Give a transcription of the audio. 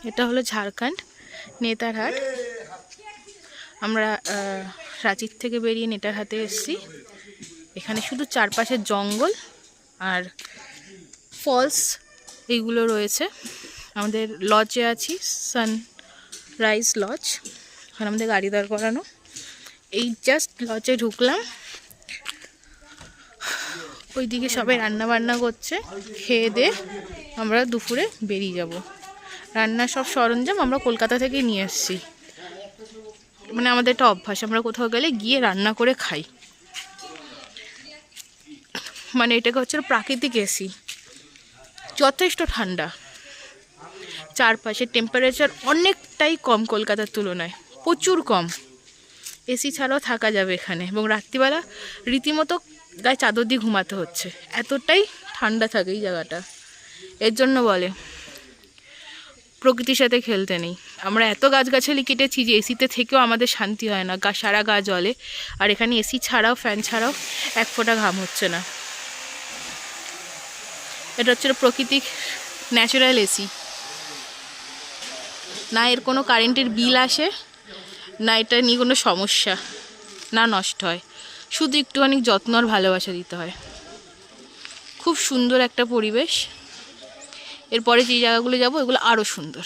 এটা হলো ঝাড়খণ্ড নেতারহাট। আমরা রাঁচির থেকে বেরিয়ে নেতারহাটে এসেছি। এখানে শুধু চারপাশে জঙ্গল আর ফলস এইগুলো রয়েছে। আমাদের লজে আছি, সানরাইজ লজ। ওখানে আমাদের গাড়ি দাঁড় করানো। এই জাস্ট লজে ঢুকলাম, ওইদিকে সবাই রান্না বান্না করছে। খেয়ে দিয়ে আমরা দুপুরে বেরিয়ে যাব। রান্নার সব সরঞ্জাম আমরা কলকাতা থেকে নিয়ে এসেছি। মানে আমাদের একটা অভ্যাস, আমরা কোথাও গেলে গিয়ে রান্না করে খাই। মানে এটাকে হচ্ছে প্রাকৃতিক এসি, যথেষ্ট ঠান্ডা। চারপাশে টেম্পারেচার অনেকটাই কম কলকাতার তুলনায়, প্রচুর কম। এসি ছাড়াও থাকা যাবে এখানে, এবং রাত্রিবেলা রীতিমতো গায়ে চাদর দিয়ে ঘুমাতে হচ্ছে, এতটাই ঠান্ডা থাকে এই জায়গাটা। এর জন্য বলে প্রকৃতির সাথে খেলতে নেই। আমরা এত গাছগাছালি কেটেছি যে এসিতে থেকেও আমাদের শান্তি হয় না, সারা গা জ্বলে। আর এখানে এসি ছাড়াও, ফ্যান ছাড়াও এক ফোঁটা ঘাম হচ্ছে না। এটা হচ্ছে প্রকৃতিক ন্যাচারাল এসি। না এর কোনো কারেন্টের বিল আসে, না এটা নিয়ে কোনো সমস্যা, না নষ্ট হয়। শুধু একটুখানি যত্ন আর ভালোবাসা দিতে হয়। খুব সুন্দর একটা পরিবেশ। এরপরে যে জায়গাগুলো যাব এগুলো আরও সুন্দর।